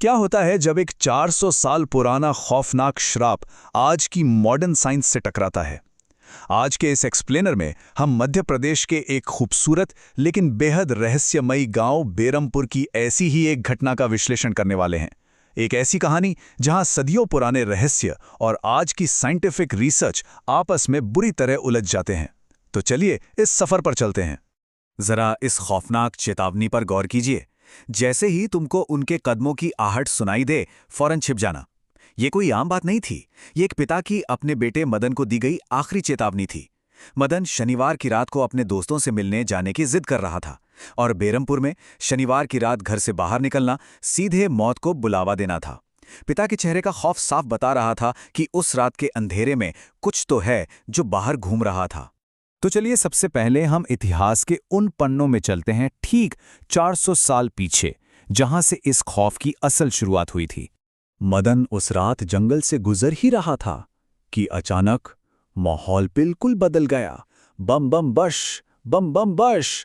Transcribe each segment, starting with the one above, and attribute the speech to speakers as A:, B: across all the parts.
A: क्या होता है जब एक 400 साल पुराना खौफनाक श्राप आज की मॉडर्न साइंस से टकराता है। आज के इस एक्सप्लेनर में हम मध्य प्रदेश के एक खूबसूरत लेकिन बेहद रहस्यमयी गांव बेरमपुर की ऐसी ही एक घटना का विश्लेषण करने वाले हैं। एक ऐसी कहानी जहां सदियों पुराने रहस्य और आज की साइंटिफिक रिसर्च आपस में बुरी तरह उलझ जाते हैं। तो चलिए इस सफर पर चलते हैं।
B: जरा इस खौफनाक चेतावनी पर गौर कीजिए। जैसे ही तुमको उनके कदमों की आहट सुनाई दे, फौरन छिप जाना। ये कोई आम बात नहीं थी। ये एक पिता की अपने बेटे मदन को दी गई आखिरी चेतावनी थी। मदन शनिवार की रात को अपने दोस्तों से मिलने जाने की जिद कर रहा था और बेरमपुर में शनिवार की रात घर से बाहर निकलना सीधे मौत को बुलावा देना था। पिता के चेहरे का खौफ साफ बता रहा था कि उस रात के अंधेरे में कुछ तो है जो बाहर घूम रहा था।
C: तो चलिए सबसे पहले हम इतिहास के उन पन्नों में चलते हैं, ठीक 400 साल पीछे, जहां से इस खौफ की असल शुरुआत हुई थी।
B: मदन उस रात जंगल से गुजर ही रहा था कि अचानक माहौल बिल्कुल बदल गया। बम बम बश, बम बम बश।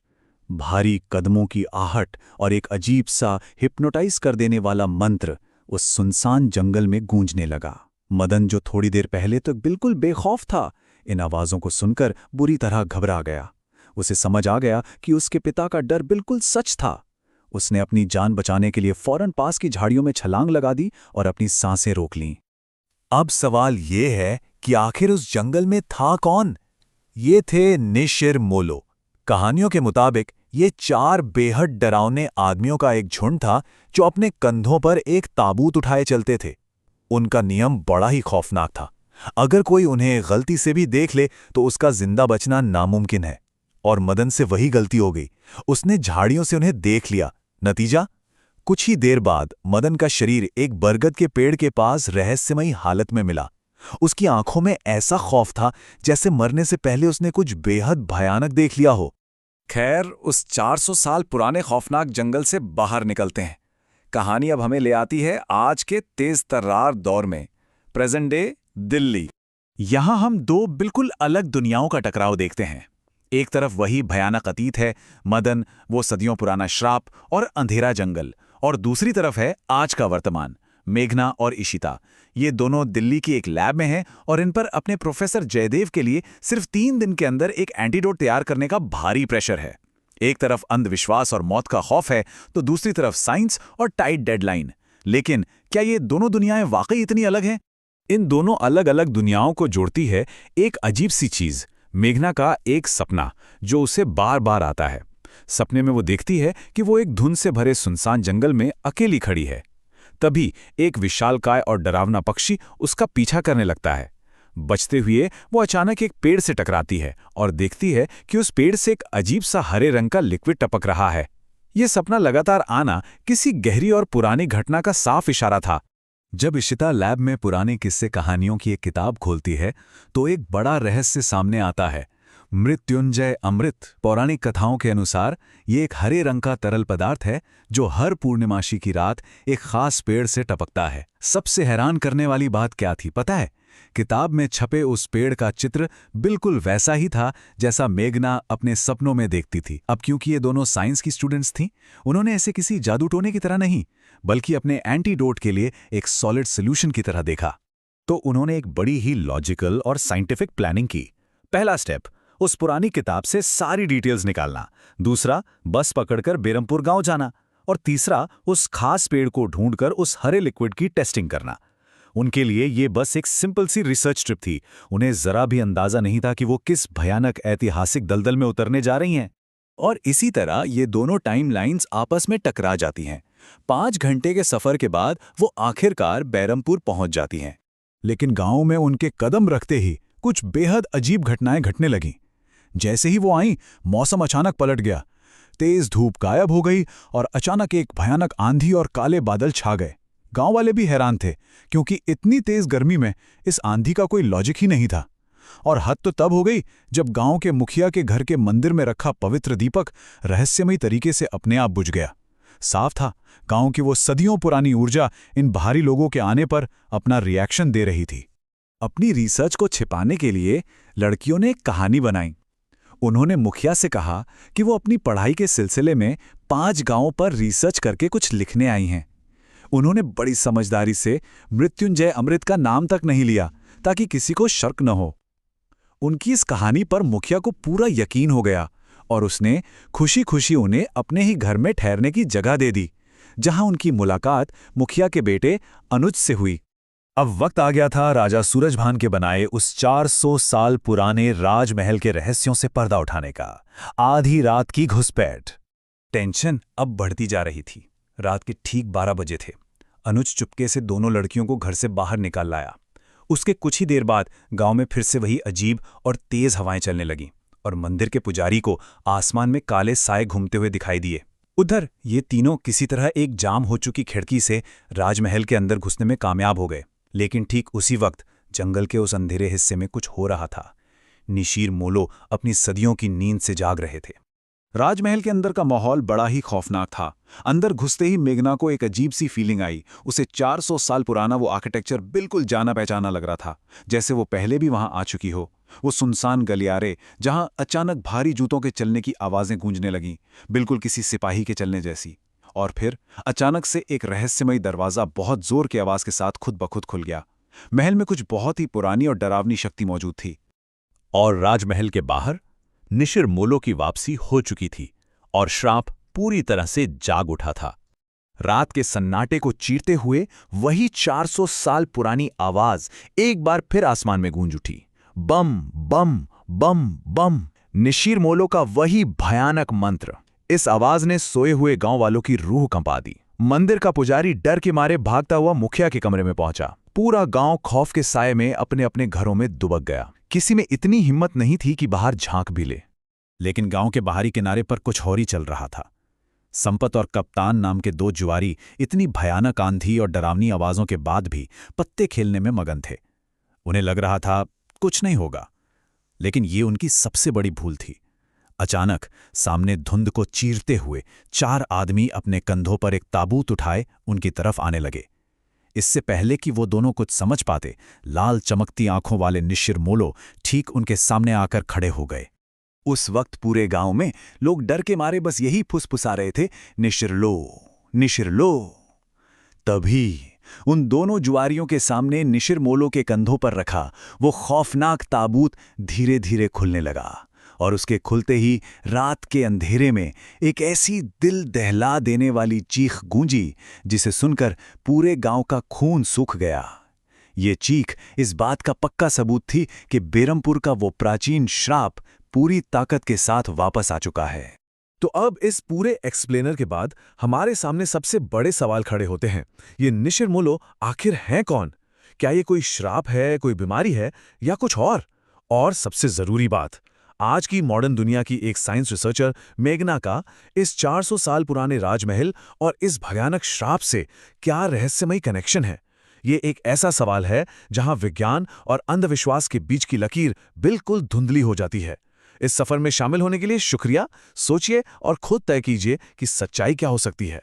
B: भारी कदमों की आहट और एक अजीब सा हिप्नोटाइज कर देने वाला मंत्र उस सुनसान जंगल में गूंजने लगा। मदन, जो थोड़ी देर पहले तक बिल्कुल बेखौफ था, इन आवाज़ों को सुनकर बुरी तरह घबरा गया। उसे समझ आ गया कि उसके पिता का डर बिल्कुल सच था। उसने अपनी जान बचाने के लिए फौरन पास की झाड़ियों में छलांग लगा दी और अपनी सांसें रोक लीं।
C: अब सवाल ये है कि आखिर उस जंगल में था कौन? ये थे निशिर मोलो। कहानियों के मुताबिक ये 4 बेहद डरावने आदमियों का एक झुंड था जो अपने कंधों पर एक ताबूत उठाए चलते थे। उनका नियम बड़ा ही खौफनाक था। अगर कोई उन्हें गलती से भी देख ले तो उसका जिंदा बचना नामुमकिन है। और मदन से वही गलती हो गई। उसने झाड़ियों से उन्हें देख लिया। नतीजा, कुछ ही देर बाद मदन का शरीर एक बरगद के पेड़ के पास रहस्यमयी हालत में मिला। उसकी आंखों में ऐसा खौफ था जैसे मरने से पहले उसने कुछ बेहद भयानक देख लिया हो।
B: खैर, उस 400 साल पुराने खौफनाक जंगल से बाहर निकलते हैं। कहानी अब हमें ले आती है आज के तेज तर्रार दौर में, प्रेजेंट डे दिल्ली।
C: यहां हम 2 बिल्कुल अलग दुनियाओं का टकराव देखते हैं। एक तरफ वही भयानक अतीत है, मदन, वो सदियों पुराना श्राप और अंधेरा जंगल, और दूसरी तरफ है आज का वर्तमान, मेघना और इशिता। ये दोनों दिल्ली की एक लैब में हैं और इन पर अपने प्रोफेसर जयदेव के लिए सिर्फ 3 दिन के अंदर एक एंटीडोट तैयार करने का भारी प्रेशर है। एक तरफ अंधविश्वास और मौत का खौफ है, तो दूसरी तरफ साइंस और टाइट डेडलाइन। लेकिन क्या ये दोनों दुनियाएं वाकई इतनी अलग हैं? इन दोनों अलग अलग दुनियाओं को जोड़ती है एक अजीब सी चीज, मेघना का एक सपना जो उसे बार बार आता है। सपने में वो देखती है कि वो एक धुंध से भरे सुनसान जंगल में अकेली खड़ी है। तभी एक विशालकाय और डरावना पक्षी उसका पीछा करने लगता है। बचते हुए वो अचानक एक पेड़ से टकराती है और देखती है कि उस पेड़ से एक अजीब सा हरे रंग का लिक्विड टपक रहा है। ये सपना लगातार आना किसी गहरी और पुरानी घटना का साफ इशारा था। जब इशिता लैब में पुराने किस्से कहानियों की एक किताब खोलती है तो एक बड़ा रहस्य सामने आता है। मृत्युंजय अमृत पौराणिक कथाओं के अनुसार ये एक हरे रंग का तरल पदार्थ है जो हर पूर्णिमासी की रात एक खास पेड़ से टपकता है। सबसे हैरान करने वाली बात क्या थी पता है? किताब में छपे उस पेड़ का चित्र बिल्कुल वैसा ही था जैसा मेघना अपने सपनों में देखती थी। अब क्योंकि ये दोनों साइंस की स्टूडेंट्स थीं, उन्होंने ऐसे किसी जादू टोने की तरह नहीं, बल्कि अपने एंटीडोट के लिए एक सॉलिड सोल्यूशन की तरह देखा। तो उन्होंने एक बड़ी ही लॉजिकल और साइंटिफिक प्लानिंग की। पहला स्टेप, उस पुरानी किताब से सारी डिटेल्स निकालना। दूसरा, बस पकड़कर बेरमपुर गांव जाना। और तीसरा, उस खास पेड़ को ढूंढकर उस हरे लिक्विड की टेस्टिंग करना। उनके लिए ये बस एक सिंपल सी रिसर्च ट्रिप थी। उन्हें जरा भी अंदाजा नहीं था कि वो किस भयानक ऐतिहासिक दलदल में उतरने जा रही हैं। और इसी तरह ये दोनों टाइमलाइंस आपस में टकरा जाती हैं। 5 घंटे के सफर के बाद वो आखिरकार बेरमपुर पहुंच जाती हैं। लेकिन गांव में उनके कदम रखते ही कुछ बेहद अजीब घटनाएं घटने लगीं। जैसे ही वो आईं, मौसम अचानक पलट गया। तेज धूप गायब हो गई और अचानक एक भयानक आंधी और काले बादल छा गए। गांव वाले भी हैरान थे क्योंकि इतनी तेज गर्मी में इस आंधी का कोई लॉजिक ही नहीं था। और हद तो तब हो गई जब गांव के मुखिया के घर के मंदिर में रखा पवित्र दीपक रहस्यमयी तरीके से अपने आप बुझ गया। साफ था, गांव की वो सदियों पुरानी ऊर्जा इन बाहरी लोगों के आने पर अपना रिएक्शन दे रही थी। अपनी रिसर्च को छिपाने के लिए लड़कियों ने एक कहानी बनाई। उन्होंने मुखिया से कहा कि वो अपनी पढ़ाई के सिलसिले में 5 गांवों पर रिसर्च करके कुछ लिखने आई हैं।
B: उन्होंने बड़ी समझदारी से मृत्युंजय अमृत का नाम तक नहीं लिया ताकि किसी को शक न हो। उनकी इस कहानी पर मुखिया को पूरा यकीन हो गया और उसने खुशी खुशी उन्हें अपने ही घर में ठहरने की जगह दे दी, जहां उनकी मुलाकात मुखिया के बेटे अनुज से हुई। अब वक्त आ गया था राजा सूरजभान के बनाए उस 400 साल पुराने राजमहल के रहस्यों से पर्दा उठाने का। आधी रात की घुसपैठ। टेंशन अब बढ़ती जा रही थी। रात के ठीक 12 बजे थे। अनुज चुपके से दोनों लड़कियों को घर से बाहर निकाल लाया। उसके कुछ ही देर बाद गांव में फिर से वही अजीब और तेज हवाएं चलने लगीं और मंदिर के पुजारी को आसमान में काले साए घूमते हुए दिखाई दिए। उधर ये तीनों किसी तरह एक जाम हो चुकी खिड़की से राजमहल के अंदर घुसने में कामयाब हो गए। लेकिन ठीक उसी वक्त जंगल के उस अंधेरे हिस्से में कुछ हो रहा था। निशीर मोलो अपनी सदियों की नींद से जाग रहे थे। राजमहल के अंदर का माहौल बड़ा ही खौफनाक था। अंदर घुसते ही मेघना को एक अजीब सी फीलिंग आई। उसे 400 साल पुराना वो आर्किटेक्चर बिल्कुल जाना पहचाना लग रहा था, जैसे वो पहले भी वहां आ चुकी हो। वो सुनसान गलियारे जहां अचानक भारी जूतों के चलने की आवाजें गूंजने लगीं, बिल्कुल किसी सिपाही के चलने जैसी। और फिर अचानक से एक रहस्यमयी दरवाजा बहुत जोर की आवाज के साथ खुद ब खुद खुल गया। महल में कुछ बहुत ही पुरानी और डरावनी शक्ति मौजूद थी।
D: और राजमहल के बाहर निशिर मोलो की वापसी हो चुकी थी और श्राप पूरी तरह से जाग उठा था। रात के सन्नाटे को चीरते हुए वही 400 साल पुरानी आवाज एक बार फिर आसमान में गूंज उठी। बम बम बम बम, निशिर मोलो का वही भयानक मंत्र। इस आवाज ने सोए हुए गांव वालों की रूह कंपा दी। मंदिर का पुजारी डर के मारे भागता हुआ मुखिया के कमरे में पहुंचा। पूरा गांव खौफ के साए में अपने अपने घरों में दुबक गया। किसी में इतनी हिम्मत नहीं थी कि बाहर झांक भी ले।
B: लेकिन गांव के बाहरी किनारे पर कुछ और ही चल रहा था। संपत और कप्तान नाम के दो जुआरी इतनी भयानक आंधी और डरावनी आवाजों के बाद भी पत्ते खेलने में मगन थे। उन्हें लग रहा था कुछ नहीं होगा, लेकिन ये उनकी सबसे बड़ी भूल थी। अचानक सामने धुंध को चीरते हुए 4 आदमी अपने कंधों पर एक ताबूत उठाए उनकी तरफ आने लगे। इससे पहले कि वो दोनों कुछ समझ पाते, लाल चमकती आंखों वाले निशिर मोलो ठीक उनके सामने आकर खड़े हो गए। उस वक्त पूरे गांव में लोग डर के मारे बस यही फुसफुसा रहे थे, निशिर लो, निशिर लो। तभी उन दोनों जुआरियों के सामने निशिर मोलो के कंधों पर रखा वो खौफनाक ताबूत धीरे धीरे खुलने लगा और उसके खुलते ही रात के अंधेरे में एक ऐसी दिल दहला देने वाली चीख गूंजी जिसे सुनकर पूरे गांव का खून सूख गया। ये चीख इस बात का पक्का सबूत थी कि बेरमपुर का वो प्राचीन श्राप पूरी ताकत के साथ वापस आ चुका है।
E: तो अब इस पूरे एक्सप्लेनर के बाद हमारे सामने सबसे बड़े सवाल खड़े होते हैं। ये निशिर मोलो आखिर हैं कौन? क्या ये कोई श्राप है, कोई बीमारी है या कुछ और? और सबसे जरूरी बात, आज की मॉडर्न दुनिया की एक साइंस रिसर्चर मेघना का इस 400 साल पुराने राजमहल और इस भयानक श्राप से क्या रहस्यमयी कनेक्शन है? ये एक ऐसा सवाल है जहां विज्ञान और अंधविश्वास के बीच की लकीर बिल्कुल धुंधली हो जाती है। इस सफर में शामिल होने के लिए शुक्रिया। सोचिए और खुद तय कीजिए कि सच्चाई क्या हो सकती है।